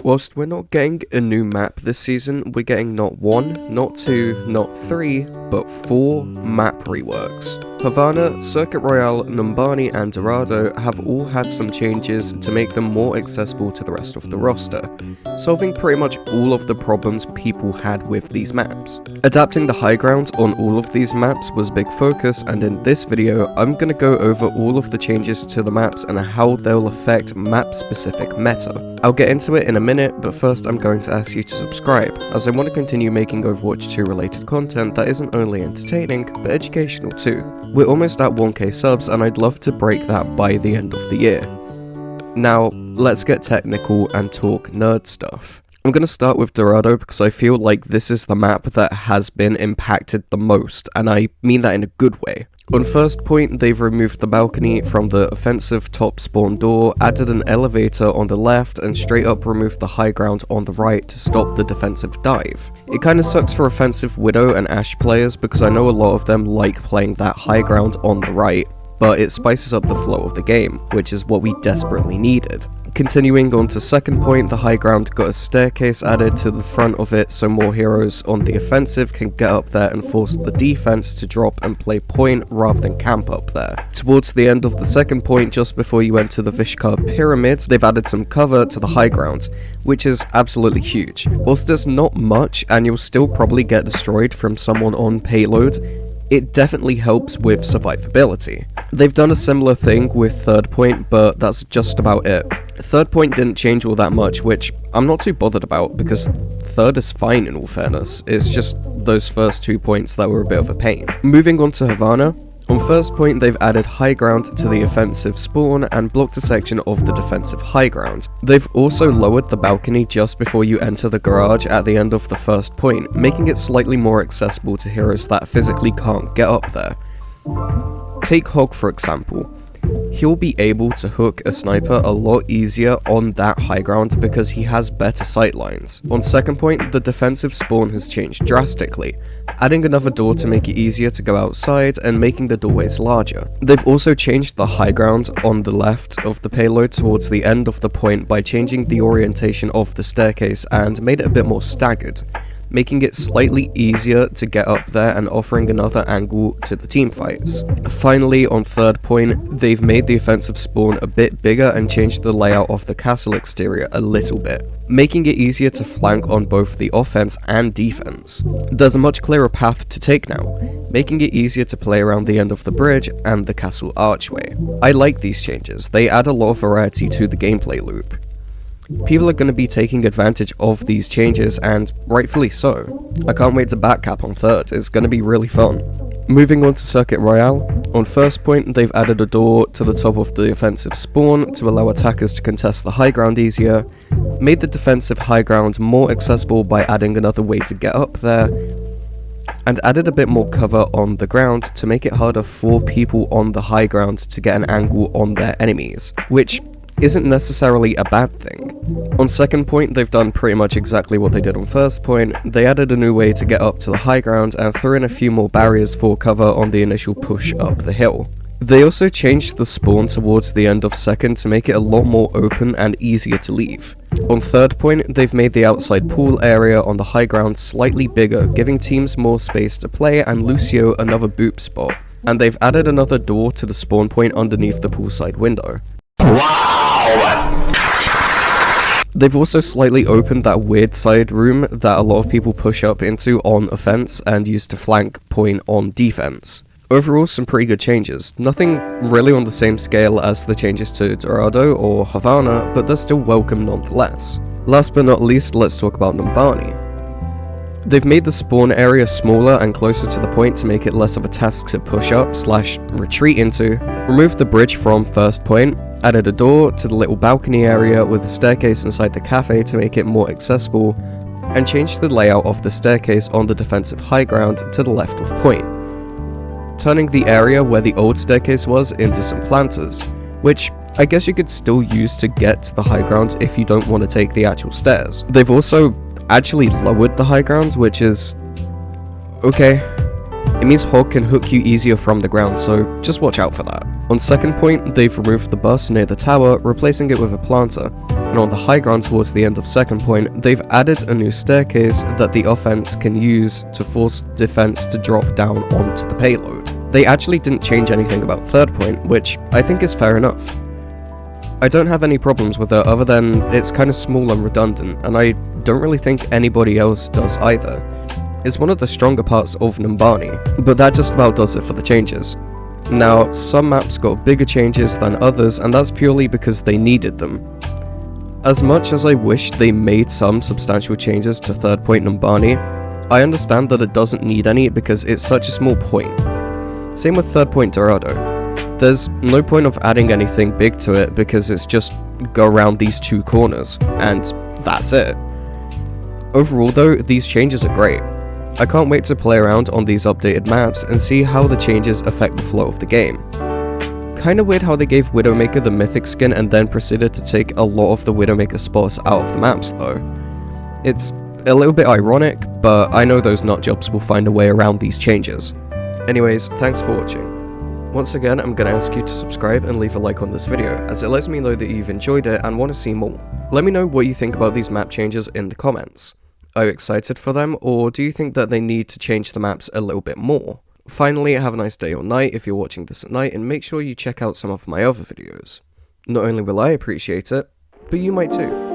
Whilst we're not getting a new map this season, we're getting not 1, not 2, not 3, but 4 map reworks. Havana, Circuit Royale, Numbani and Dorado have all had some changes to make them more accessible to the rest of the roster, solving pretty much all of the problems people had with these maps. Adapting the high ground on all of these maps was a big focus, and in this video I'm going to go over all of the changes to the maps and how they'll affect map specific meta. I'll get into it in a minute, but first I'm going to ask you to subscribe, as I want to continue making Overwatch 2 related content that isn't only entertaining, but educational too. We're almost at 1k subs and I'd love to break that by the end of the year. Now, let's get technical and talk nerd stuff. I'm going to start with Dorado because I feel like this is the map that has been impacted the most, and I mean that in a good way. On first point, they've removed the balcony from the offensive top spawn door, added an elevator on the left, and straight up removed the high ground on the right to stop the defensive dive. It kinda sucks for offensive Widow and Ashe players because I know a lot of them like playing that high ground on the right, but it spices up the flow of the game, which is what we desperately needed. Continuing on to second point, the high ground got a staircase added to the front of it so more heroes on the offensive can get up there and force the defense to drop and play point rather than camp up there. Towards the end of the second point, just before you enter the Vishkar pyramid, they've added some cover to the high ground, which is absolutely huge. Whilst there's not much and you'll still probably get destroyed from someone on payload, it definitely helps with survivability. They've done a similar thing with third point, but that's just about it. Third point didn't change all that much, which I'm not too bothered about because third is fine in all fairness. It's just those first 2 points that were a bit of a pain. Moving on to Havana. On first point, they've added high ground to the offensive spawn and blocked a section of the defensive high ground. They've also lowered the balcony just before you enter the garage at the end of the first point, making it slightly more accessible to heroes that physically can't get up there. Take Hog for example. He'll be able to hook a sniper a lot easier on that high ground because he has better sightlines. On second point, the defensive spawn has changed drastically, adding another door to make it easier to go outside and making the doorways larger. They've also changed the high ground on the left of the payload towards the end of the point by changing the orientation of the staircase and made it a bit more staggered, making it slightly easier to get up there and offering another angle to the teamfights. Finally, on third point, they've made the offensive spawn a bit bigger and changed the layout of the castle exterior a little bit, making it easier to flank on both the offense and defense. There's a much clearer path to take now, making it easier to play around the end of the bridge and the castle archway. I like these changes, they add a lot of variety to the gameplay loop. People are going to be taking advantage of these changes, and rightfully so. I can't wait to backcap on third, it's going to be really fun. Moving on to Circuit Royale, on first point they've added a door to the top of the offensive spawn to allow attackers to contest the high ground easier, made the defensive high ground more accessible by adding another way to get up there, and added a bit more cover on the ground to make it harder for people on the high ground to get an angle on their enemies, which isn't necessarily a bad thing. On second point, they've done pretty much exactly what they did on first point. They added a new way to get up to the high ground and threw in a few more barriers for cover on the initial push up the hill. They also changed the spawn towards the end of second to make it a lot more open and easier to leave. On third point, they've made the outside pool area on the high ground slightly bigger, giving teams more space to play and Lucio another boop spot. And they've added another door to the spawn point underneath the poolside window. Wow! They've also slightly opened that weird side room that a lot of people push up into on offense and use to flank point on defense. Overall, some pretty good changes. Nothing really on the same scale as the changes to Dorado or Havana, but they're still welcome nonetheless. Last but not least, let's talk about Numbani. They've made the spawn area smaller and closer to the point to make it less of a task to push up / retreat into, removed the bridge from first point, added a door to the little balcony area with a staircase inside the cafe to make it more accessible, and changed the layout of the staircase on the defensive high ground to the left of point, turning the area where the old staircase was into some planters, which I guess you could still use to get to the high ground if you don't want to take the actual stairs. They've also actually lowered the high ground, which is okay. It means Hog can hook you easier from the ground, so just watch out for that. On second point, they've removed the bus near the tower, replacing it with a planter, and on the high ground towards the end of second point, they've added a new staircase that the offense can use to force defense to drop down onto the payload. They actually didn't change anything about third point, which I think is fair enough. I don't have any problems with it other than it's kind of small and redundant, and I don't really think anybody else does either. It's one of the stronger parts of Numbani, but that just about does it for the changes. Now, some maps got bigger changes than others, and that's purely because they needed them. As much as I wish they made some substantial changes to third point Numbani, I understand that it doesn't need any because it's such a small point. Same with third point Dorado. There's no point of adding anything big to it because it's just go around these two corners, and that's it. Overall though, these changes are great. I can't wait to play around on these updated maps and see how the changes affect the flow of the game. Kinda weird how they gave Widowmaker the mythic skin and then proceeded to take a lot of the Widowmaker spots out of the maps though. It's a little bit ironic, but I know those nutjobs will find a way around these changes. Anyways, thanks for watching. Once again, I'm going to ask you to subscribe and leave a like on this video, as it lets me know that you've enjoyed it and want to see more. Let me know what you think about these map changes in the comments. Are you excited for them, or do you think that they need to change the maps a little bit more? Finally, have a nice day or night if you're watching this at night, and make sure you check out some of my other videos. Not only will I appreciate it, but you might too.